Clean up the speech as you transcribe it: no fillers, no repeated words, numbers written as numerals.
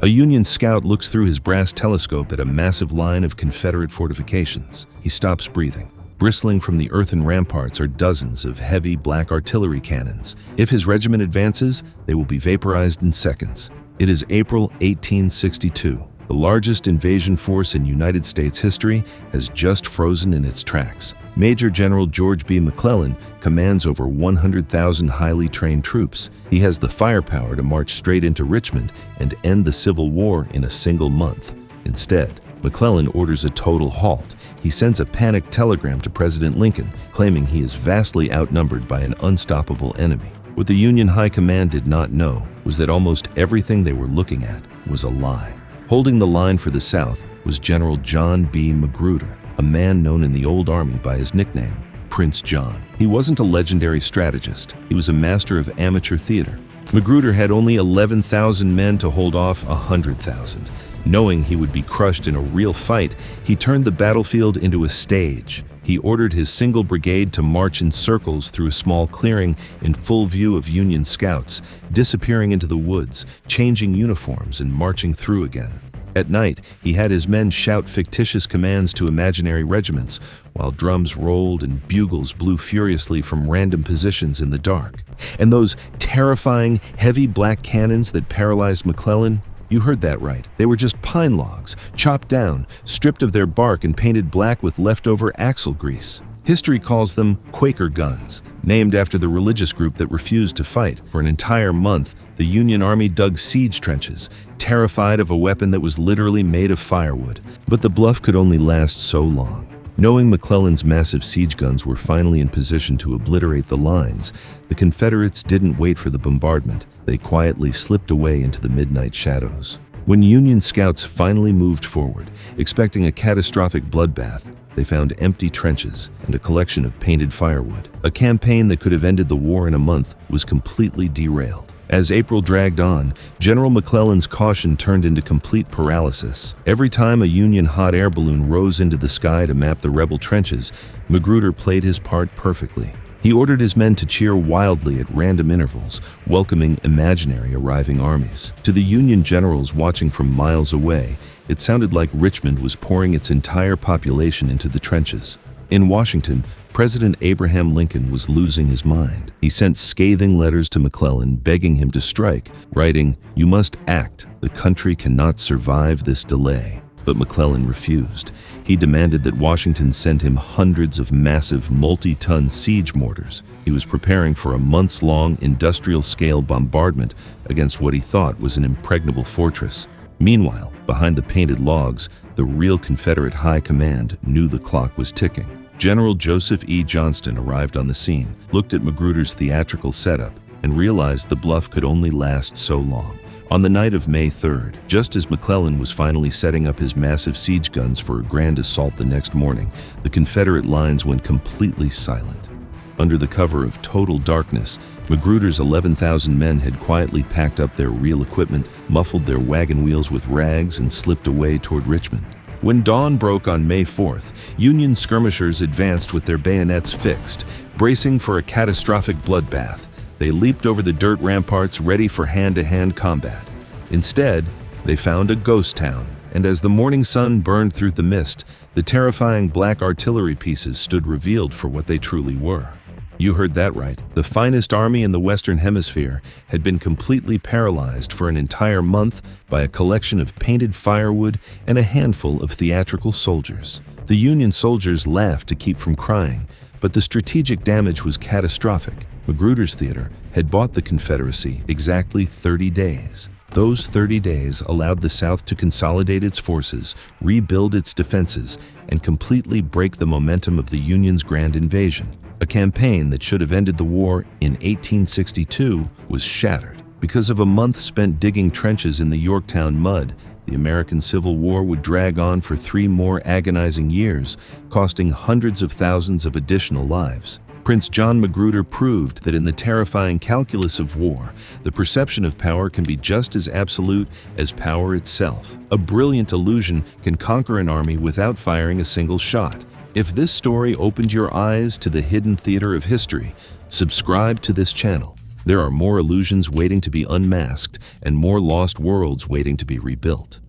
A Union scout looks through his brass telescope at a massive line of Confederate fortifications. He stops breathing. Bristling from the earthen ramparts are dozens of heavy black artillery cannons. If his regiment advances, they will be vaporized in seconds. It is April 1862. The largest invasion force in United States history has just frozen in its tracks. Major General George B. McClellan commands over 100,000 highly trained troops. He has the firepower to march straight into Richmond and end the Civil War in a single month. Instead, McClellan orders a total halt. He sends a panicked telegram to President Lincoln, claiming he is vastly outnumbered by an unstoppable enemy. What the Union High Command did not know was that almost everything they were looking at was a lie. Holding the line for the South was General John B. Magruder, a man known in the old army by his nickname, Prince John. He wasn't a legendary strategist. He was a master of amateur theater. Magruder had only 11,000 men to hold off 100,000. Knowing he would be crushed in a real fight, he turned the battlefield into a stage. He ordered his single brigade to march in circles through a small clearing in full view of Union scouts, disappearing into the woods, changing uniforms and marching through again. At night, he had his men shout fictitious commands to imaginary regiments, while drums rolled and bugles blew furiously from random positions in the dark. And those terrifying, heavy black cannons that paralyzed McClellan, you heard that right. They were just pine logs, chopped down, stripped of their bark and painted black with leftover axle grease. History calls them Quaker Guns, named after the religious group that refused to fight. For an entire month, the Union Army dug siege trenches, terrified of a weapon that was literally made of firewood. But the bluff could only last so long. Knowing McClellan's massive siege guns were finally in position to obliterate the lines, the Confederates didn't wait for the bombardment. They quietly slipped away into the midnight shadows. When Union scouts finally moved forward, expecting a catastrophic bloodbath, they found empty trenches and a collection of painted firewood. A campaign that could have ended the war in a month was completely derailed. As April dragged on, General McClellan's caution turned into complete paralysis. Every time a Union hot air balloon rose into the sky to map the rebel trenches, Magruder played his part perfectly. He ordered his men to cheer wildly at random intervals, welcoming imaginary arriving armies. To the Union generals watching from miles away, it sounded like Richmond was pouring its entire population into the trenches. In Washington, President Abraham Lincoln was losing his mind. He sent scathing letters to McClellan begging him to strike, writing, "You must act. The country cannot survive this delay." But McClellan refused. He demanded that Washington send him hundreds of massive multi-ton siege mortars. He was preparing for a months-long industrial-scale bombardment against what he thought was an impregnable fortress. Meanwhile, behind the painted logs, the real Confederate High Command knew the clock was ticking. General Joseph E. Johnston arrived on the scene, looked at Magruder's theatrical setup, and realized the bluff could only last so long. On the night of May 3rd, just as McClellan was finally setting up his massive siege guns for a grand assault the next morning, the Confederate lines went completely silent. Under the cover of total darkness, Magruder's 11,000 men had quietly packed up their real equipment, muffled their wagon wheels with rags, and slipped away toward Richmond. When dawn broke on May 4th, Union skirmishers advanced with their bayonets fixed, bracing for a catastrophic bloodbath. They leaped over the dirt ramparts ready for hand-to-hand combat. Instead, they found a ghost town, and as the morning sun burned through the mist, the terrifying black artillery pieces stood revealed for what they truly were. You heard that right. The finest army in the Western Hemisphere had been completely paralyzed for an entire month by a collection of painted firewood and a handful of theatrical soldiers. The Union soldiers laughed to keep from crying, but the strategic damage was catastrophic. Magruder's theater had bought the Confederacy exactly 30 days. Those 30 days allowed the South to consolidate its forces, rebuild its defenses, and completely break the momentum of the Union's grand invasion. A campaign that should have ended the war in 1862 was shattered. Because of a month spent digging trenches in the Yorktown mud, the American Civil War would drag on for 3 more agonizing years, costing hundreds of thousands of additional lives. Prince John Magruder proved that in the terrifying calculus of war, the perception of power can be just as absolute as power itself. A brilliant illusion can conquer an army without firing a single shot. If this story opened your eyes to the hidden theater of history, subscribe to this channel. There are more illusions waiting to be unmasked and more lost worlds waiting to be rebuilt.